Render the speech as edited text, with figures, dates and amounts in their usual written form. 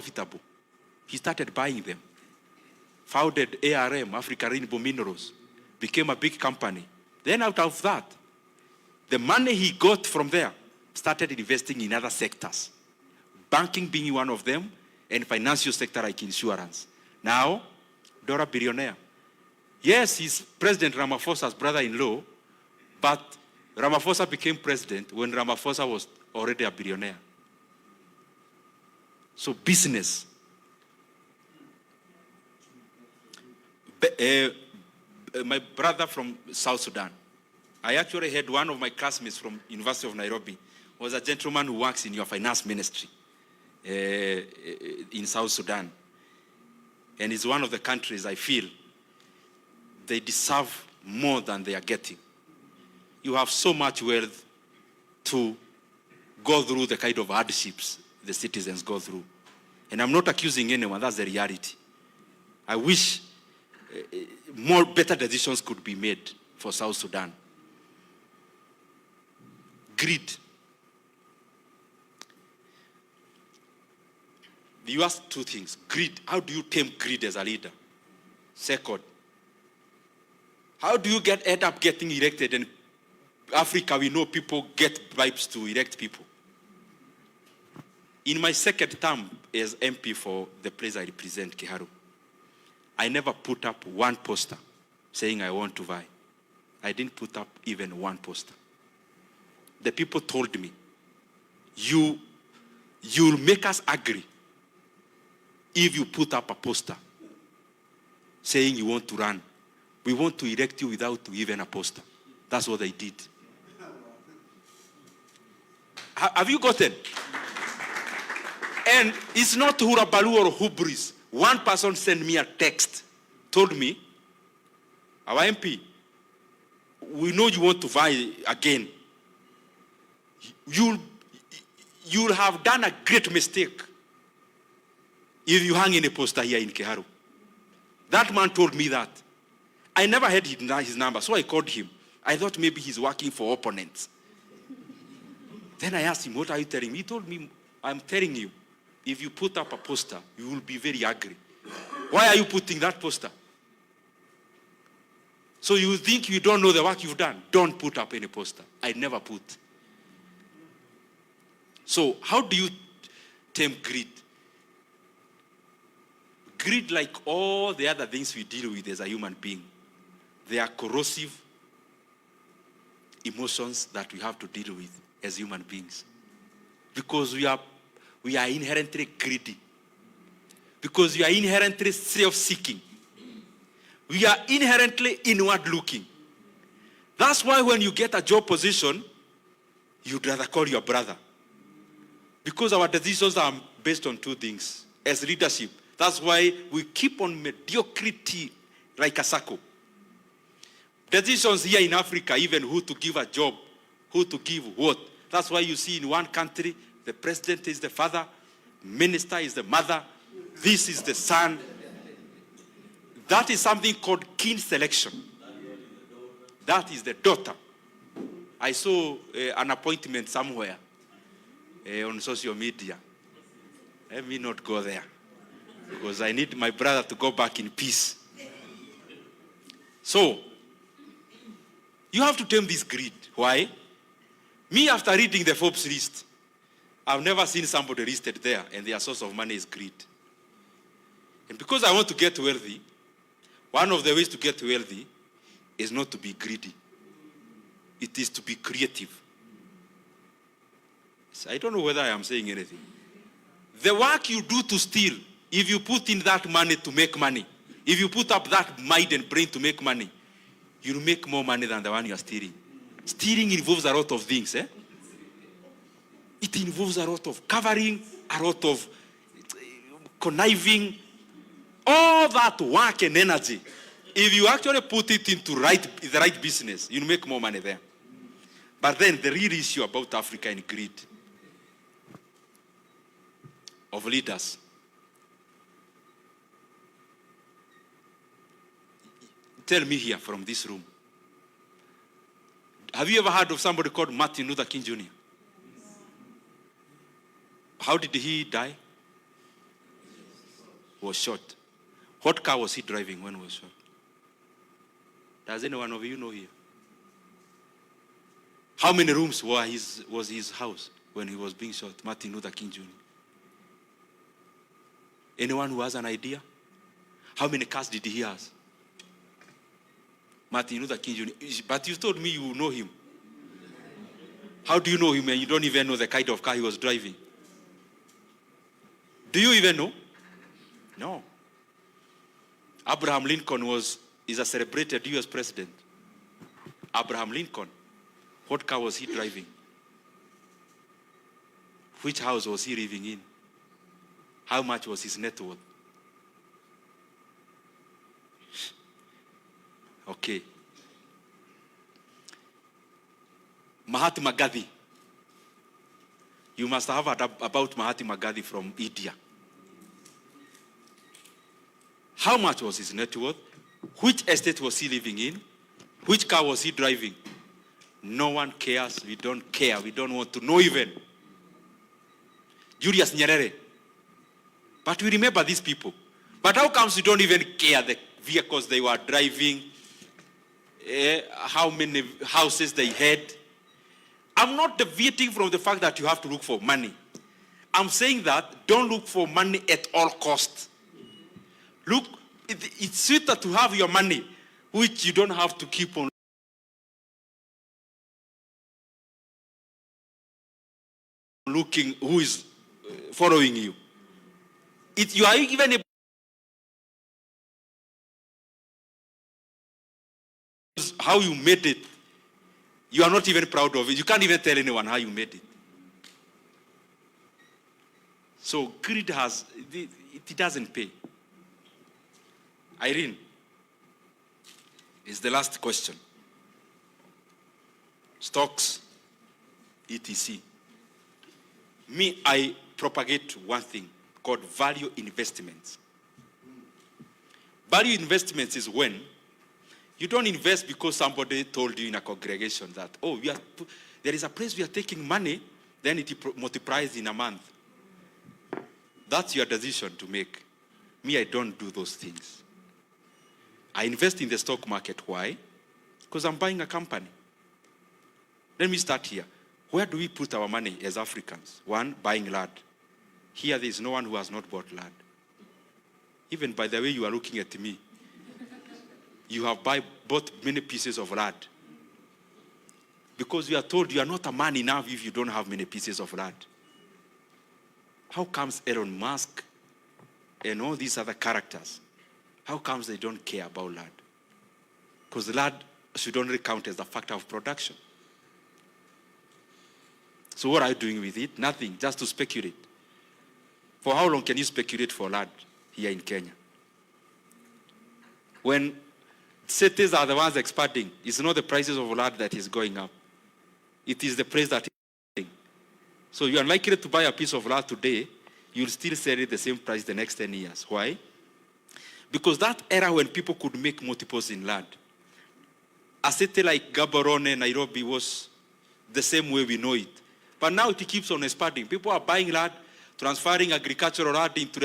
profitable. He started buying them. Founded ARM, Africa Rainbow Minerals, became a big company. Then out of that, the money he got from there started investing in other sectors. Banking being one of them, and financial sector like insurance. Now, Dora billionaire. Yes, he's President Ramaphosa's brother-in-law, but Ramaphosa became president when Ramaphosa was already a billionaire. So business. My brother from South Sudan. I actually had one of my classmates from University of Nairobi, was a gentleman who works in your finance ministry in South Sudan. And it's one of the countries I feel they deserve more than they are getting. You have so much wealth to go through the kind of hardships the citizens go through. And I'm not accusing anyone, that's the reality. I wish more better decisions could be made for South Sudan. Greed. You ask two things. Greed, how do you tame greed as a leader? Second, how do you end up getting elected? In Africa, we know people get bribes to elect people. In my second term as MP for the place I represent, Kiharu, I never put up one poster saying I want to vie. I didn't put up even one poster. The people told me, you'll make us agree if you put up a poster saying you want to run. We want to elect you without even a poster. That's what they did. Have you gotten? And it's not hurabalu or hubris. One person sent me a text, told me, our MP, we know you want to vie again. You'll have done a great mistake if you hang in a poster here in Kiharu. That man told me that. I never had his number, so I called him. I thought maybe he's working for opponents. Then I asked him, what are you telling me? He told me, I'm telling you, if you put up a poster, you will be very angry. Why are you putting that poster? So you think you don't know the work you've done? Don't put up any poster. I never put. So how do you tame greed? Greed, like all the other things we deal with as a human being, they are corrosive emotions that we have to deal with as human beings. Because we are inherently greedy. Because we are inherently self-seeking. We are inherently inward-looking. That's why when you get a job position, you'd rather call your brother. Because our decisions are based on two things. As leadership, that's why we keep on mediocrity like a circle. Decisions here in Africa, even who to give a job, who to give what. That's why you see in one country, the president is the father, minister is the mother, this is the son. That is something called kin selection. That is the daughter. I saw an appointment somewhere on social media. Let me not go there, because I need my brother to go back in peace. So, you have to tame this greed. Why? Me, after reading the Forbes list, I've never seen somebody listed there and their source of money is greed. And because I want to get wealthy, one of the ways to get wealthy is not to be greedy. It is to be creative. So I don't know whether I am saying anything. The work you do to steal, if you put in that money to make money, if you put up that mind and brain to make money, you'll make more money than the one you are stealing. Stealing involves a lot of things. It involves a lot of covering, a lot of conniving, all that work and energy. If you actually put it into the right business, you'll make more money there. But then the real issue about Africa and greed of leaders. Tell me here from this room. Have you ever heard of somebody called Martin Luther King Jr.? How did he die? was shot. What car was he driving when he was shot? Does any one of you know here? How many rooms was his house when he was being shot, Martin Luther King Jr.? Anyone who has an idea? How many cars did he have? Martin Luther King Jr. But you told me you know him. How do you know him and you don't even know the kind of car he was driving? Do you even know? No. Abraham Lincoln is a celebrated US president. Abraham Lincoln. What car was he driving? Which house was he living in? How much was his net worth? Okay. Mahatma Gandhi. You must have heard about Mahatma Gandhi from India. How much was his net worth? Which estate was he living in? Which car was he driving? No one cares. We don't care. We don't want to know even. Julius Nyerere. But we remember these people. But how comes you don't even care the vehicles they were driving, how many houses they had? I'm not deviating from the fact that you have to look for money. I'm saying that don't look for money at all costs. Look, it's sweeter to have your money, which you don't have to keep on looking who is following you. You are even able how you made it. You are not even proud of it. You can't even tell anyone how you made it. So greed it doesn't pay. Irene, is the last question. Stocks, etc. Me, I propagate one thing called value investments. Value investments is when you don't invest because somebody told you in a congregation that, oh, there is a place we are taking money, then it multiplies in a month. That's your decision to make. Me, I don't do those things. I invest in the stock market. Why? Because I'm buying a company. Let me start here. Where do we put our money as Africans? One, buying land. Here, there is no one who has not bought land. Even by the way you are looking at me, you have bought many pieces of land. Because you are told you are not a man enough if you don't have many pieces of land. How comes Elon Musk and all these other characters, how comes they don't care about land? Because land should only count as a factor of production. So what are you doing with it? Nothing, just to speculate. For how long can you speculate for land here in Kenya? When cities are the ones expanding, it's not the prices of land that is going up. It is the price that is going up. So you are likely to buy a piece of land today, you'll still sell it the same price the next 10 years. Why? Because that era when people could make multiples in land, a city like Gaborone, Nairobi was the same way we know it. But now it keeps on expanding. People are buying land, transferring agricultural land into the